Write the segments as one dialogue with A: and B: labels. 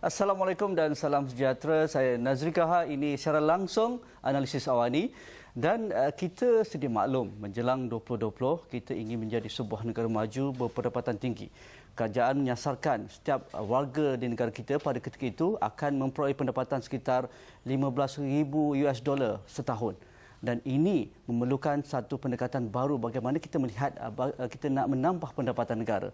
A: Assalamualaikum dan salam sejahtera. Saya Nazri Kaha. Ini secara langsung analisis awani. Dan kita sedia maklum menjelang 2020 kita ingin menjadi sebuah negara maju berpendapatan tinggi. Kerajaan menyasarkan setiap warga di negara kita pada ketika itu akan memperoleh pendapatan sekitar $15,000 setahun. Dan ini memerlukan satu pendekatan baru bagaimana kita melihat kita nak menambah pendapatan negara,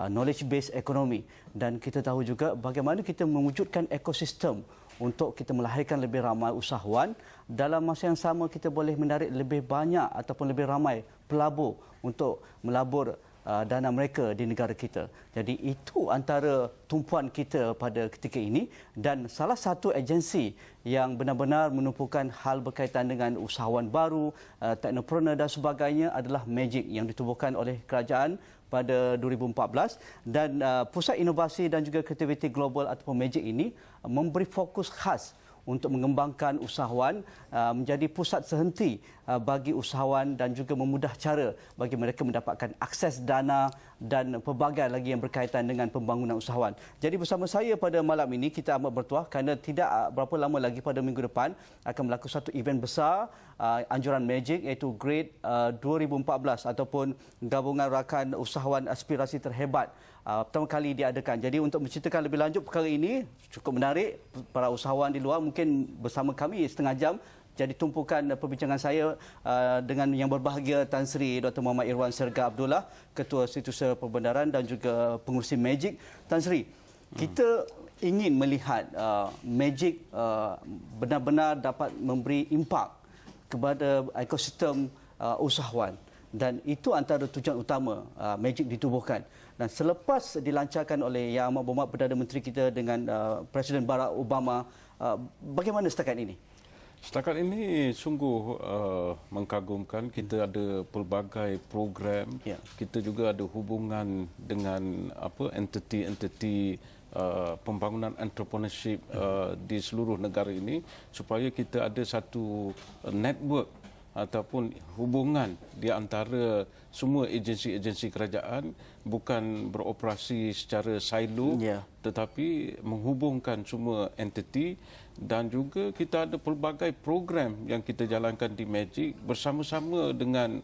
A: knowledge based economy, dan kita tahu juga bagaimana kita mewujudkan ekosistem untuk kita melahirkan lebih ramai usahawan. Dalam masa yang sama kita boleh menarik lebih banyak ataupun lebih ramai pelabur untuk melabur dana mereka di negara kita. Jadi itu antara tumpuan kita pada ketika ini, dan salah satu agensi yang benar-benar menumpukan hal berkaitan dengan usahawan baru, teknopreneur dan sebagainya adalah Magic yang ditubuhkan oleh kerajaan pada 2014, dan Pusat Inovasi dan juga Kreativiti Global ataupun Magic ini memberi fokus khas untuk mengembangkan usahawan menjadi pusat sehenti bagi usahawan dan juga memudah cara bagi mereka mendapatkan akses dana dan pelbagai lagi yang berkaitan dengan pembangunan usahawan. Jadi bersama saya pada malam ini kita amat bertuah kerana tidak berapa lama lagi pada minggu depan akan melakukan satu event besar anjuran Magic, iaitu Great 2014 ataupun Gabungan Rakan Usahawan Aspirasi Terhebat. Pertama kali diadakan. Jadi untuk menceritakan lebih lanjut perkara ini cukup menarik, para usahawan di luar mungkin bersama kami setengah jam. Jadi tumpukan perbincangan saya dengan yang berbahagia Tan Sri Dr. Muhammad Irwan Serga Abdullah, Ketua Setiausaha Perbendaharaan dan juga pengurusi Magic. Tan Sri, kita ingin melihat Magic benar-benar dapat memberi impak kepada ekosistem usahawan, dan itu antara tujuan utama Magic ditubuhkan. Dan selepas dilancarkan oleh Yang Amat Berhormat Perdana Menteri kita dengan Presiden Barack Obama, bagaimana setakat ini?
B: Setakat ini sungguh mengagumkan. Kita ada pelbagai program. Ya. Kita juga ada hubungan dengan entiti-entiti pembangunan entrepreneurship di seluruh negara ini, supaya kita ada satu network ataupun hubungan di antara semua agensi-agensi kerajaan, bukan beroperasi secara silo, tetapi menghubungkan semua entiti. Dan juga kita ada pelbagai program yang kita jalankan di Magic bersama-sama dengan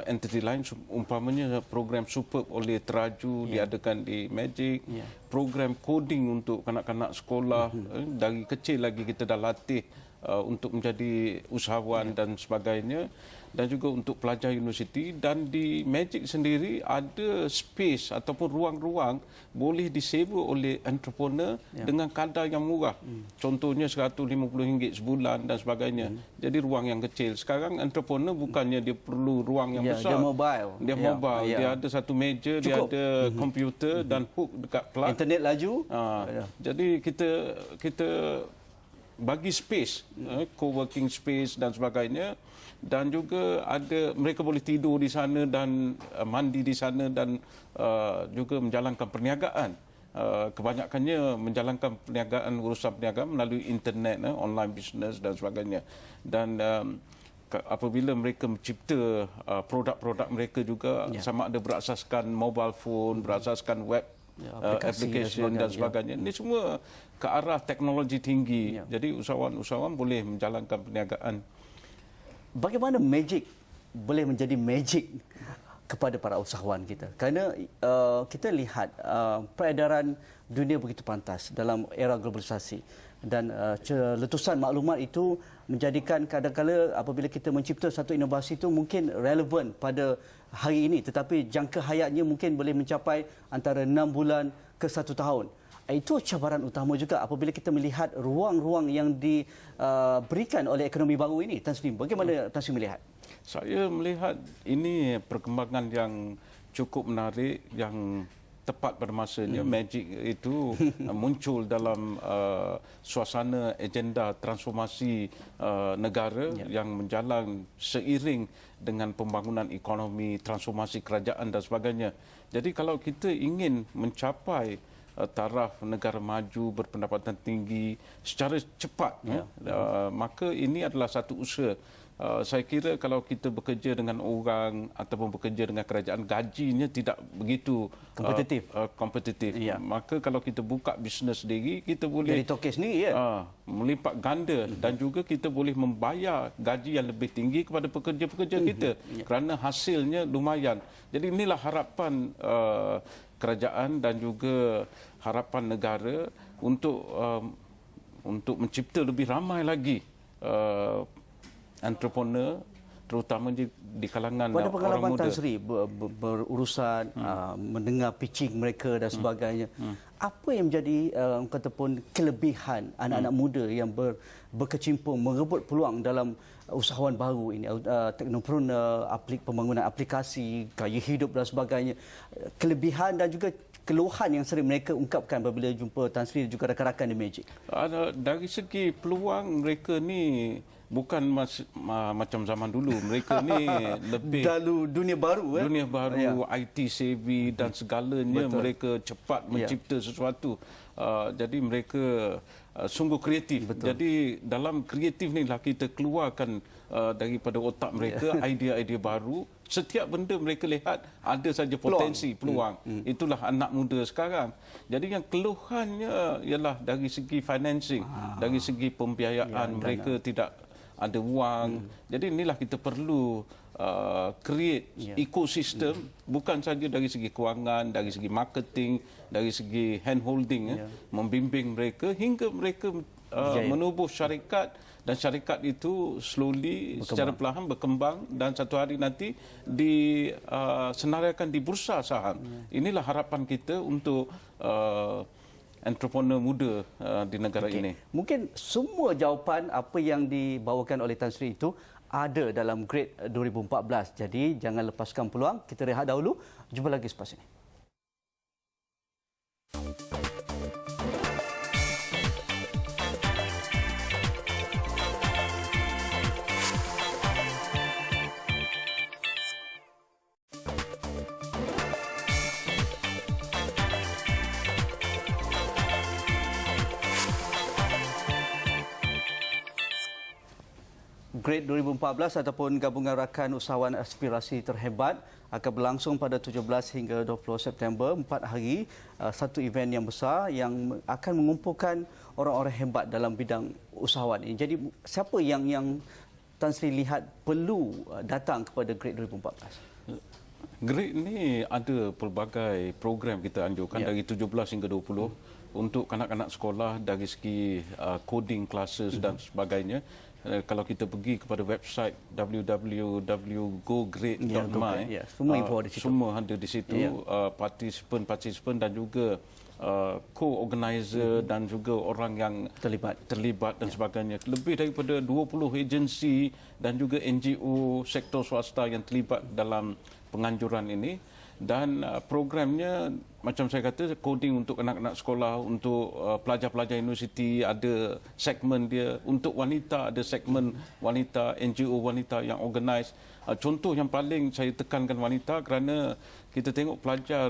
B: entiti lain. Umpamanya program Superb oleh Teraju diadakan di Magic, program coding untuk kanak-kanak sekolah, dari kecil lagi kita dah latih untuk menjadi usahawan dan sebagainya, dan juga untuk pelajar universiti. Dan di Magic sendiri ada space ataupun ruang-ruang boleh disewa oleh entrepreneur dengan kadar yang murah. Contohnya RM150 sebulan dan sebagainya. Jadi ruang yang kecil. Sekarang entrepreneur bukannya dia perlu ruang yang besar.
A: Dia mobile.
B: Dia ada satu meja, dia ada komputer dan hook dekat plug.
A: Internet laju.
B: Jadi kita bagi space, co-working space dan sebagainya, dan juga ada mereka boleh tidur di sana dan mandi di sana, dan juga menjalankan perniagaan. Kebanyakannya menjalankan perniagaan, urusan perniagaan melalui internet, online business dan sebagainya. Dan apabila mereka mencipta produk-produk mereka juga sama ada berasaskan mobile phone, berasaskan web application dan sebagainya. Ini semua ke arah teknologi tinggi. Jadi usahawan-usahawan boleh menjalankan perniagaan.
A: Bagaimana Magic boleh menjadi Magic kepada para usahawan kita? Kerana kita lihat peredaran dunia begitu pantas dalam era globalisasi, dan letusan maklumat itu menjadikan kadang-kadang apabila kita mencipta satu inovasi itu mungkin relevan pada hari ini, tetapi jangka hayatnya mungkin boleh mencapai antara 6 bulan ke 1 tahun. Itu cabaran utama juga apabila kita melihat ruang-ruang yang diberikan oleh ekonomi baru ini. Tan Sri, bagaimana Tan Sri melihat?
B: Saya melihat ini perkembangan yang cukup menarik, yang tepat pada masanya. Magic itu muncul dalam suasana agenda transformasi negara yang menjalan seiring dengan pembangunan ekonomi, transformasi kerajaan dan sebagainya. Jadi kalau kita ingin mencapai taraf negara maju berpendapatan tinggi secara cepat, maka ini adalah satu usaha saya kira kalau kita bekerja dengan orang ataupun bekerja dengan kerajaan, gajinya tidak begitu kompetitif.
A: Ya.
B: Maka kalau kita buka bisnes sendiri, kita boleh
A: jadi toke sendiri ya.
B: melipat ganda dan juga kita boleh membayar gaji yang lebih tinggi kepada pekerja-pekerja kita kerana hasilnya lumayan. Jadi inilah harapan kerajaan dan juga harapan negara untuk mencipta lebih ramai lagi entrepreneur, terutama di kalangan
A: Pada
B: orang
A: pengalaman
B: muda.
A: Tan Sri berurusan mendengar pitching mereka dan sebagainya, apa yang menjadi kata pun kelebihan anak-anak muda yang berkecimpung merebut peluang dalam usahawan baru ini, teknopreneur, pembangunan aplikasi, gaya hidup dan sebagainya, kelebihan dan juga keluhan yang sering mereka ungkapkan apabila jumpa Tan Sri dan juga rakan-rakan di Magic?
B: Dari segi peluang, mereka ni bukan macam zaman dulu. Mereka ni lebih
A: dalam dunia baru.
B: Dunia baru, IT savvy dan segalanya. Betul. Mereka cepat mencipta sesuatu. Jadi mereka sungguh kreatif. Betul. Jadi dalam kreatif ni lah kita keluarkan daripada otak mereka idea-idea baru. Setiap benda mereka lihat ada saja potensi, peluang. Itulah anak muda sekarang. Jadi yang keluhannya ialah dari segi financing, dari segi pembiayaan, mereka tidak ada wang. Jadi inilah kita perlu create ekosistem, bukan saja dari segi kewangan, dari segi marketing, dari segi handholding, membimbing mereka hingga mereka menubuh syarikat, dan syarikat itu slowly secara perlahan berkembang dan satu hari nanti disenaraikan di bursa saham. Inilah harapan kita untuk entrepreneur muda di negara ini.
A: Mungkin semua jawapan apa yang dibawakan oleh Tan Sri itu ada dalam Grade 2014. Jadi jangan lepaskan peluang. Kita rehat dahulu. Jumpa lagi selepas ini. Grade 2014 ataupun Gabungan Rakan Usahawan Aspirasi Terhebat akan berlangsung pada 17 hingga 20 September, 4 hari, satu event yang besar yang akan mengumpulkan orang-orang hebat dalam bidang usahawan ini. Jadi siapa yang Tan Sri lihat perlu datang kepada Grade 2014?
B: Grade ni ada pelbagai program kita anjurkan dari 17 hingga 20 untuk kanak-kanak sekolah dari segi coding classes dan sebagainya. Kalau kita pergi kepada website www.gograde.my, semua ada di situ, partisipan dan juga co-organizer dan juga orang yang terlibat dan sebagainya. Lebih daripada 20 agensi dan juga NGO sektor swasta yang terlibat dalam penganjuran ini. Dan programnya macam saya kata, coding untuk anak-anak sekolah, untuk pelajar-pelajar universiti ada segmen dia, untuk wanita ada segmen wanita, NGO wanita yang organize. Contoh yang paling saya tekankan wanita kerana kita tengok pelajar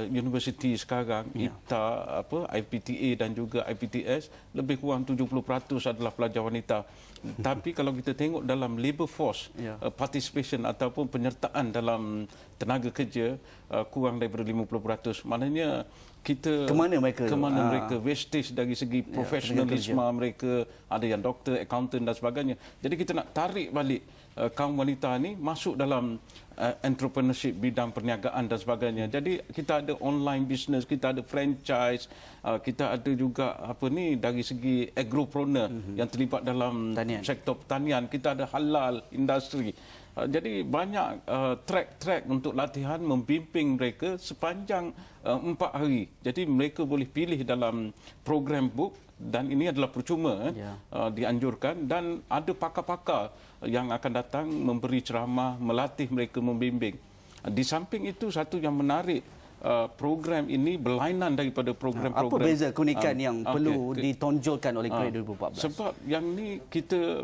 B: universiti sekarang, IPTA, IPTA dan juga IPTS, lebih kurang 70% adalah pelajar wanita. Tapi kalau kita tengok dalam labour force participation ataupun penyertaan dalam tenaga kerja kurang daripada 50%. Maknanya kita kemana mereka wastage dari segi profesionalisme mereka, ada yang doktor, accountant dan sebagainya. Jadi kita nak tarik balik kaum wanita ni masuk dalam entrepreneurship, bidang perniagaan dan sebagainya. Jadi kita ada online business, kita ada franchise, kita ada juga dari segi agropreneur yang terlibat dalam sektor pertanian, kita ada halal industri. Jadi banyak track-track untuk latihan membimbing mereka sepanjang 4 hari. Jadi mereka boleh pilih dalam program book dan ini adalah percuma dianjurkan, dan ada pakar-pakar yang akan datang memberi ceramah, melatih mereka, membimbing. Di samping itu, satu yang menarik, program ini berlainan daripada program-program.
A: Apa beza keunikan yang perlu ditonjolkan oleh Grade 2014?
B: Sebab yang ni kita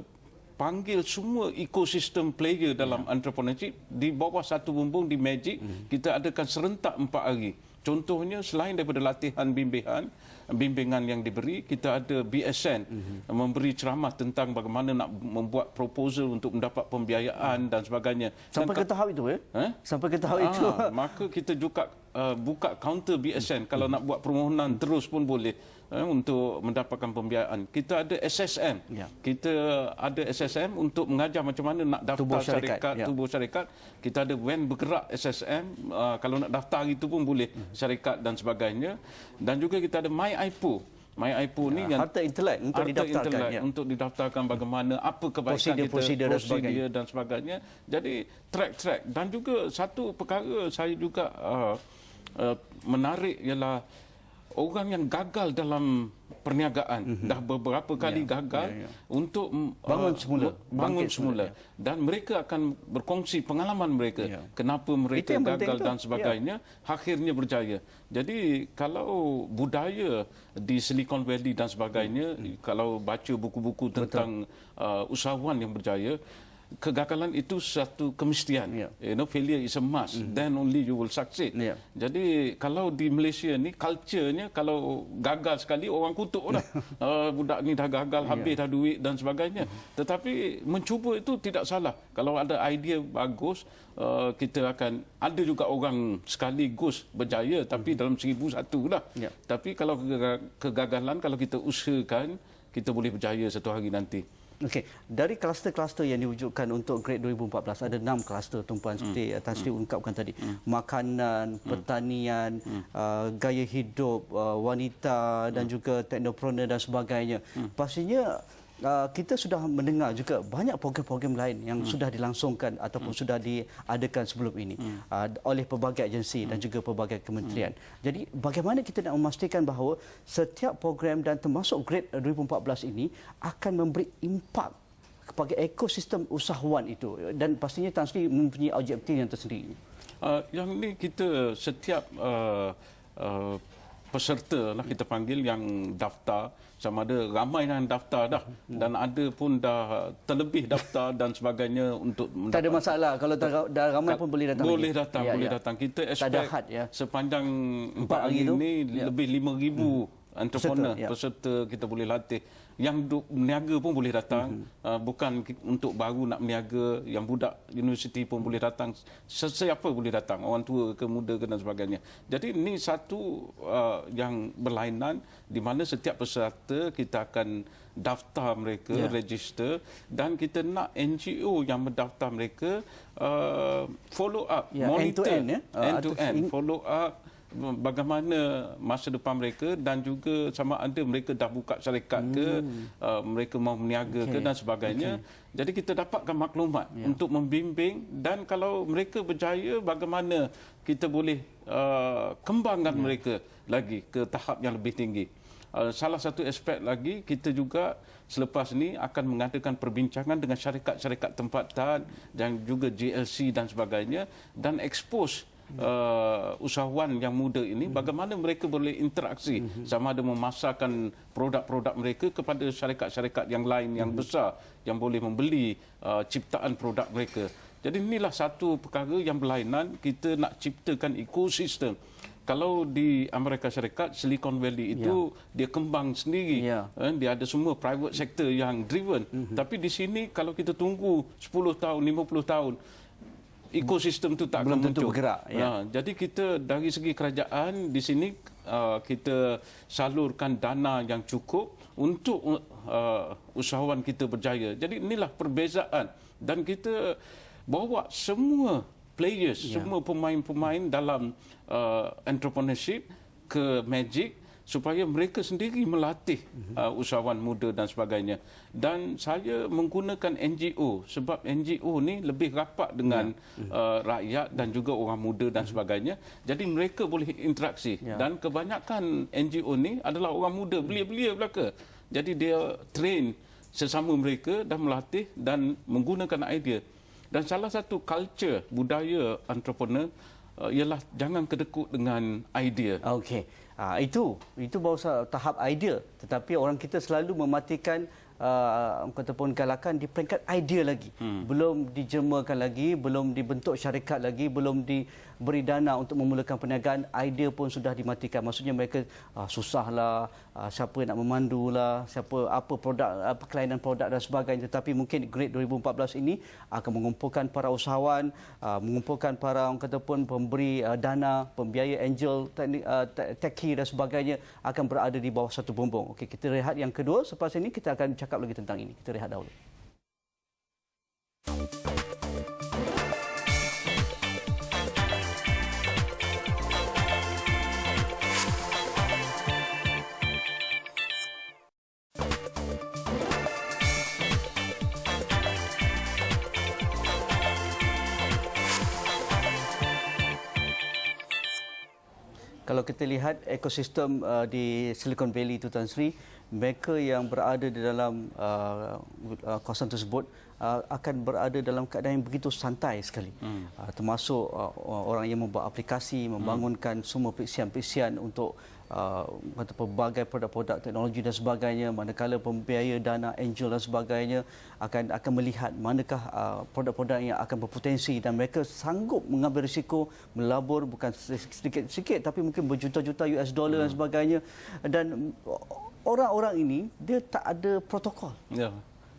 B: panggil semua ekosistem player dalam entrepreneurship di bawah satu bumbung di Magic. Kita adakan serentak 4 hari. Contohnya selain daripada latihan bimbingan yang diberi, kita ada BSN memberi ceramah tentang bagaimana nak membuat proposal untuk mendapat pembiayaan dan sebagainya.
A: Sampai ke tahap itu Sampai ke tahap itu.
B: Maka kita juga buka kaunter BSN kalau nak buat permohonan terus pun boleh untuk mendapatkan pembiayaan. Kita ada SSM. Kita ada SSM untuk mengajar macam mana nak daftar tubuh syarikat. Kita ada WAN bergerak SSM, kalau nak daftar itu pun boleh syarikat dan sebagainya. Dan juga kita ada MyIPO. MyIPO ni yang
A: harta intelek untuk didaftarkan.
B: Untuk didaftarkan bagaimana, apa kebaikan prosedur dan sebagainya. Jadi track dan juga satu perkara saya juga menarik ialah orang yang gagal dalam perniagaan, dah beberapa kali gagal untuk bangun semula. Dan mereka akan berkongsi pengalaman mereka, kenapa mereka gagal dan sebagainya, akhirnya berjaya. Jadi kalau budaya di Silicon Valley dan sebagainya, kalau baca buku-buku tentang usahawan yang berjaya, kegagalan itu satu kemestian. Failure is a must. Then only you will succeed. Jadi kalau di Malaysia ni culture-nya, kalau gagal sekali orang kutuk dah. Budak ni dah gagal, habis dah duit dan sebagainya. Tetapi mencuba itu tidak salah. Kalau ada idea bagus, kita akan ada juga orang sekaligus berjaya tapi dalam 1001 lah. Tapi kalau kegagalan, kalau kita usahakan, kita boleh berjaya satu hari nanti.
A: Okey, dari kluster-kluster yang diwujudkan untuk Grade 2014 ada 6 kluster tumpuan seperti Tan Sri ungkapkan tadi. Makanan, pertanian, gaya hidup, wanita dan juga teknopreneur dan sebagainya. Pastinya kita sudah mendengar juga banyak program-program lain yang sudah dilangsungkan ataupun sudah diadakan sebelum ini oleh pelbagai agensi dan juga pelbagai kementerian. Jadi bagaimana kita nak memastikan bahawa setiap program dan termasuk Grade 2014 ini akan memberi impak kepada ekosistem usahawan itu, dan pastinya Tan Sri mempunyai objektif yang tersendiri.
B: Yang ini kita setiap peserta lah kita panggil yang daftar, sama ada ramai yang daftar dah dan ada pun dah terlebih daftar dan sebagainya untuk mendapat.
A: Tak ada masalah kalau dah ramai pun boleh datang.
B: Boleh datang, boleh datang. Kita expect sepanjang 4 hari ini lebih 5,000 entrepreneur peserta kita boleh latih. Yang meniaga pun boleh datang, bukan untuk baru nak meniaga, yang budak universiti pun boleh datang, sesiapa boleh datang, orang tua ke muda ke dan sebagainya. Jadi ini satu yang berlainan di mana setiap peserta kita akan daftar mereka, register, dan kita nak NGO yang mendaftar mereka follow up, monitor end to end, follow up bagaimana masa depan mereka dan juga sama ada mereka dah buka syarikat ke, mereka mau meniaga ke dan sebagainya. Jadi kita dapatkan maklumat untuk membimbing, dan kalau mereka berjaya, bagaimana kita boleh kembangkan mereka lagi ke tahap yang lebih tinggi. Salah satu aspek lagi, kita juga selepas ini akan mengadakan perbincangan dengan syarikat-syarikat tempatan dan juga GLC dan sebagainya, dan expose usahawan yang muda ini bagaimana mereka boleh interaksi, sama ada memasarkan produk-produk mereka kepada syarikat-syarikat yang lain yang besar yang boleh membeli ciptaan produk mereka. Jadi inilah satu perkara yang berlainan, kita nak ciptakan ekosistem. Kalau di Amerika Syarikat, Silicon Valley itu dia kembang sendiri. Dia ada semua private sector yang driven. Tapi di sini kalau kita tunggu 10 tahun, 50 tahun, ekosistem itu tak akan muncul.
A: Bergerak.
B: Jadi kita dari segi kerajaan di sini kita salurkan dana yang cukup untuk usahawan kita berjaya. Jadi inilah perbezaan, dan kita bawa semua players, semua pemain-pemain dalam entrepreneurship ke Magic supaya mereka sendiri melatih usahawan muda dan sebagainya. Dan saya menggunakan NGO sebab NGO ni lebih rapat dengan rakyat dan juga orang muda dan sebagainya. Jadi mereka boleh interaksi. Dan kebanyakan NGO ni adalah orang muda, belia-belia belaka. Jadi dia train sesama mereka dan melatih dan menggunakan idea. Dan salah satu culture budaya entrepreneur ialah jangan kedekut dengan idea.
A: Okey. Itu baru tahap idea, tetapi orang kita selalu mematikan kata pun galakan di peringkat idea lagi. Belum dijemakan lagi, belum dibentuk syarikat lagi, belum diberi dana untuk memulakan perniagaan, idea pun sudah dimatikan. Maksudnya mereka susahlah, siapa nak memandulah, apa produk, apa kelainan produk dan sebagainya. Tetapi mungkin Great 2014 ini akan mengumpulkan para usahawan, mengumpulkan para orang kata pun pemberi dana, pembiaya angel, techie dan sebagainya akan berada di bawah satu bumbung. Okey, kita rehat yang kedua. Selepas ini kita akan cakap lagi tentang ini. Kita rehat dahulu. Kalau kita lihat ekosistem di Silicon Valley itu, Tan Sri, mereka yang berada di dalam kawasan tersebut akan berada dalam keadaan yang begitu santai sekali. Termasuk orang yang membuat aplikasi, membangunkan semua pisian-pisian untuk pelbagai produk-produk teknologi dan sebagainya, manakala pembiaya dana angel dan sebagainya akan melihat manakah produk-produk yang akan berpotensi, dan mereka sanggup mengambil risiko melabur bukan sedikit-sedikit tapi mungkin berjuta-juta US dollar dan sebagainya. Dan orang-orang ini dia tak ada protokol.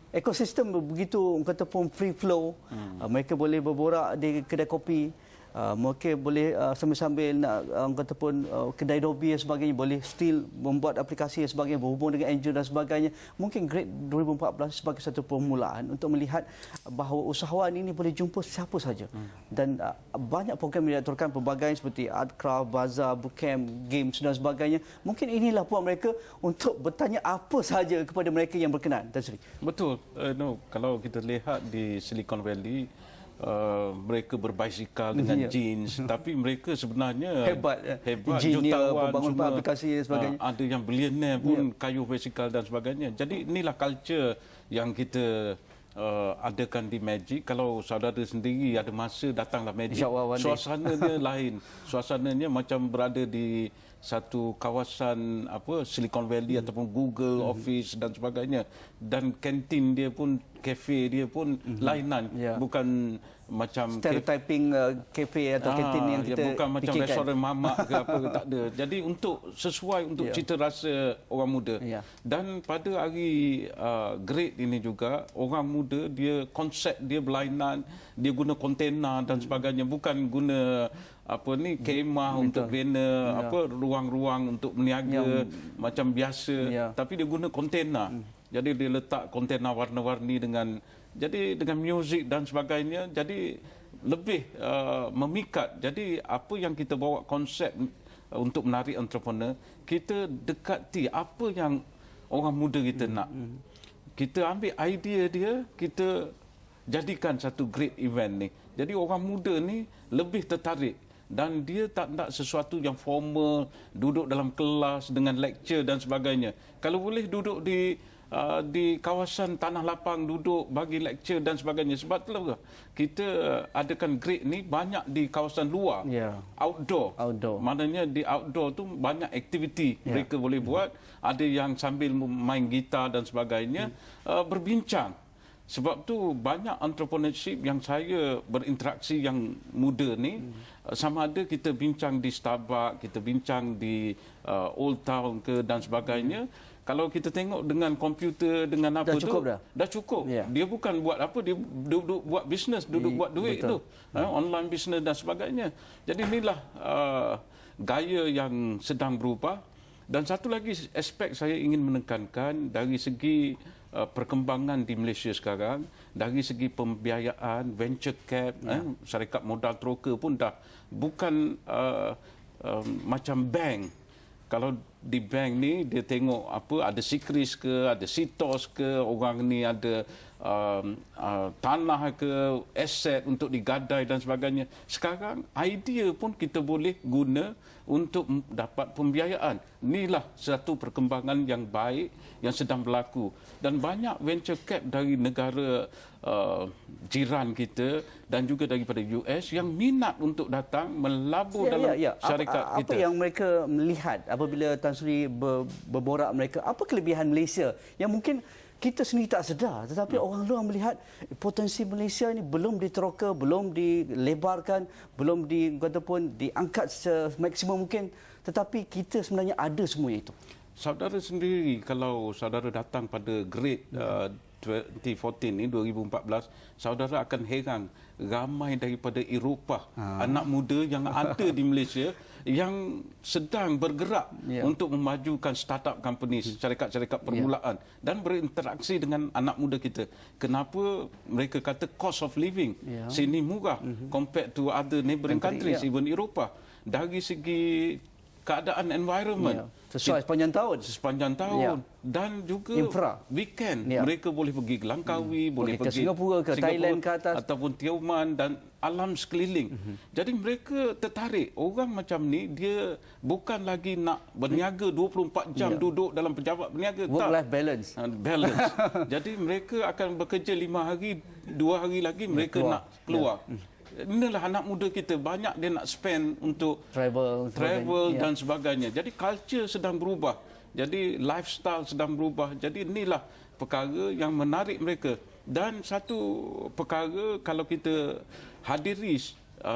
A: Ekosistem begitu kata pun free flow. Mereka boleh berborak di kedai kopi. Mereka boleh sambil-sambil nak kata pun kedai dobi dan sebagainya, boleh still membuat aplikasi dan sebagainya, berhubung dengan angel dan sebagainya. Mungkin Great 2014 sebagai satu permulaan untuk melihat bahawa usahawan ini boleh jumpa siapa saja. Dan banyak program yang diaturkan pelbagai seperti Artcraft, Bazaar, Bootcamp, Games dan sebagainya. Mungkin inilah peluang mereka untuk bertanya apa saja kepada mereka yang berkenan. Tan Sri.
B: Betul. Kalau kita lihat di Silicon Valley, mereka berbasikal dengan jeans, tapi mereka sebenarnya
A: hebat
B: jutawan,
A: membangun aplikasi dan sebagainya.
B: Ada yang bilioner pun kayuh basikal dan sebagainya. Jadi inilah culture yang kita adakan di Magic. Kalau saudara sendiri ada masa, datanglah Magic. Suasananya lain. Suasananya macam berada di satu kawasan Silicon Valley ataupun Google Office dan sebagainya. Dan kantin dia pun, kafe dia pun lainan, bukan macam
A: stereotyping kafe atau kantin yang kita
B: bukan macam
A: fikirkan.
B: restoran mamak ke apa ke, tak ada. Jadi sesuai untuk cita rasa orang muda. Dan pada hari Great ini juga, orang muda dia konsep dia berlainan, dia guna kontena dan sebagainya, bukan guna kemah untuk bina ruang-ruang untuk meniaga macam biasa, tapi dia guna kontena. Jadi dia letak kontena warna-warni dengan muzik dan sebagainya, jadi lebih memikat. Jadi apa yang kita bawa konsep untuk menarik entrepreneur, kita dekati apa yang orang muda kita nak. Kita ambil idea dia, kita jadikan satu great event ni. Jadi orang muda ni lebih tertarik. Dan dia tak nak sesuatu yang formal, duduk dalam kelas dengan lecture dan sebagainya. Kalau boleh duduk di kawasan tanah lapang, duduk bagi lecture dan sebagainya. Sebab itulah kita adakan Great ni banyak di kawasan luar, outdoor. Maknanya di outdoor tu banyak aktiviti mereka boleh buat. Ada yang sambil main gitar dan sebagainya, berbincang. Sebab tu banyak entrepreneurship yang saya berinteraksi yang muda ni, sama ada kita bincang di Starbucks, kita bincang di Old Town ke dan sebagainya. Kalau kita tengok dengan komputer, dengan apa
A: dah cukup
B: tu,
A: dah
B: cukup. Dia bukan buat apa, dia duduk buat bisnes, duduk buat duit tu. Online bisnes dan sebagainya. Jadi inilah gaya yang sedang berubah. Dan satu lagi aspek saya ingin menekankan dari segi perkembangan di Malaysia sekarang, dari segi pembiayaan, venture cap, syarikat modal teroka pun dah bukan macam bank. Kalau di bank ni dia tengok ada Sikris ke, ada Sitos ke, orang ni ada tanah ke, aset untuk digadai dan sebagainya. Sekarang idea pun kita boleh guna untuk dapat pembiayaan. Inilah satu perkembangan yang baik yang sedang berlaku. Dan banyak venture cap dari negara jiran kita dan juga daripada US yang minat untuk datang melabur dalam syarikat kita.
A: Apa yang mereka melihat apabila Tan Sri berborak mereka, apa kelebihan Malaysia yang mungkin kita sendiri tak sedar, tetapi orang luar melihat potensi Malaysia ini belum diteroka, belum dilebarkan, belum diangkat semaksimum mungkin, tetapi kita sebenarnya ada semua itu.
B: Saudara sendiri, kalau saudara datang pada grade 2014 ni, 2014, saudara akan heran ramai daripada Eropah, anak muda yang ada di Malaysia yang sedang bergerak untuk memajukan startup company, syarikat-syarikat permulaan dan berinteraksi dengan anak muda kita. Kenapa mereka kata cost of living sini murah compared to other neighbouring countries, even Eropah. Dari segi keadaan environment
A: sesuai
B: sepanjang tahun dan juga
A: infra
B: weekend mereka boleh pergi ke Langkawi, boleh pergi
A: Singapura ke Thailand ke atas
B: ataupun Tioman dan alam sekeliling. Jadi mereka tertarik. Orang macam ni dia bukan lagi nak berniaga 24 jam duduk dalam pejabat berniaga,
A: work life balance.
B: Jadi mereka akan bekerja 5 hari, 2 hari lagi mereka nak keluar. Inilah anak muda kita, banyak dia nak spend untuk travel dan sebagainya. Jadi culture sedang berubah. Jadi lifestyle sedang berubah. Jadi inilah perkara yang menarik mereka. Dan satu perkara, kalau kita hadiri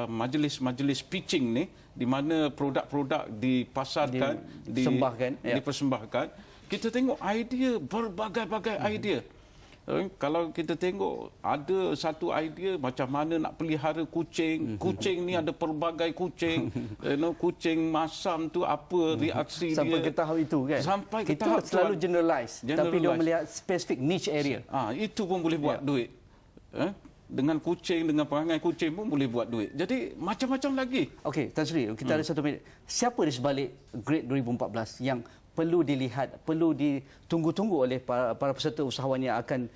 B: majlis-majlis pitching ni, di mana produk-produk dipasarkan, dipersembahkan, kita tengok idea, berbagai-bagai idea. Kalau kita tengok, ada satu idea macam mana nak pelihara kucing. Kucing ni ada pelbagai kucing. Kucing masam tu apa reaksi
A: sampai
B: dia.
A: Sampai ke tahap itu kan?
B: Sampai ke
A: kita
B: tahap
A: selalu generalize. Tapi dia melihat specific niche area.
B: Itu pun boleh buat duit. Dengan kucing, dengan perangai kucing pun boleh buat duit. Jadi macam-macam lagi. Okey,
A: Tan Sri, kita ada 1 minit. Siapa di sebalik Grade 2014 yang perlu dilihat, perlu ditunggu-tunggu oleh para peserta usahawan yang akan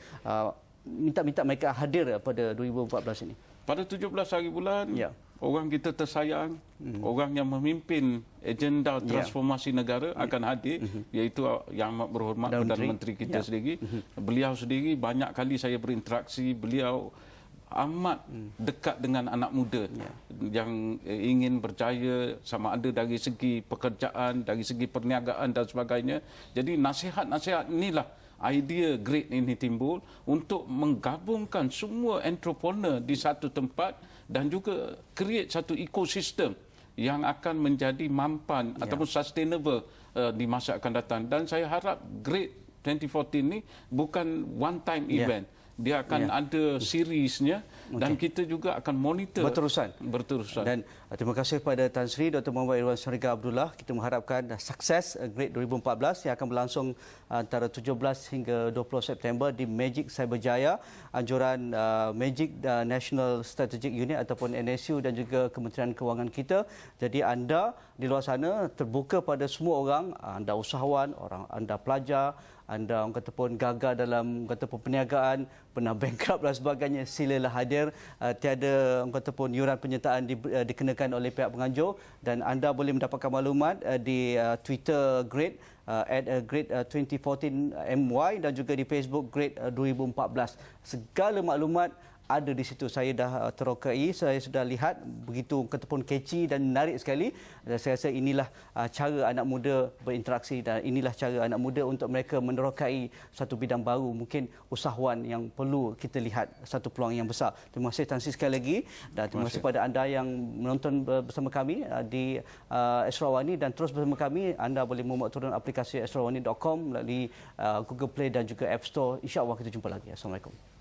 A: minta mereka hadir pada 2014 ini?
B: Pada 17 hari bulan, orang kita tersayang, orang yang memimpin agenda transformasi negara akan hadir, iaitu Yang Amat Berhormat Perdana Menteri kita sendiri. Beliau sendiri banyak kali saya berinteraksi, beliau amat dekat dengan anak muda yang ingin berjaya, sama ada dari segi pekerjaan, dari segi perniagaan dan sebagainya. Jadi nasihat-nasihat inilah idea Grade ini timbul untuk menggabungkan semua entrepreneur di satu tempat dan juga create satu ekosistem yang akan menjadi mampan ataupun sustainable di masa akan datang. Dan saya harap Grade 2014 ini bukan one time event. Dia akan ada seriesnya dan kita juga akan monitor berterusan. Dan
A: terima kasih kepada Tan Sri Dr. Muhammad Irwan Syariga Abdullah. Kita mengharapkan sukses Grade 2014 yang akan berlangsung antara 17 hingga 20 September di Magic Cyberjaya, anjuran Magic National Strategic Unit ataupun NSU dan juga Kementerian Kewangan kita. Jadi anda di luar sana terbuka pada semua orang, anda usahawan, anda pelajar, anda orang kata pun gagal dalam perniagaan, pernah bankrupt dan sebagainya, silalah hadir. Tiada orang kata pun yuran penyertaan dikenakan oleh pihak penganjur dan anda boleh mendapatkan maklumat di Twitter Grade @Grade 2014 MY dan juga di Facebook Grade 2014. Segala maklumat ada di situ. Saya dah terokai, saya sudah lihat, begitu ketepun catchy dan menarik sekali. Dan saya rasa inilah cara anak muda berinteraksi dan inilah cara anak muda untuk mereka menerokai satu bidang baru, mungkin usahawan yang perlu kita lihat satu peluang yang besar. Terima kasih Tan Sri sekali lagi dan terima kasih kepada anda yang menonton bersama kami di Esrawani dan terus bersama kami. Anda boleh memuat turun aplikasi esrawani.com melalui Google Play dan juga App Store. InsyaAllah kita jumpa lagi. Assalamualaikum.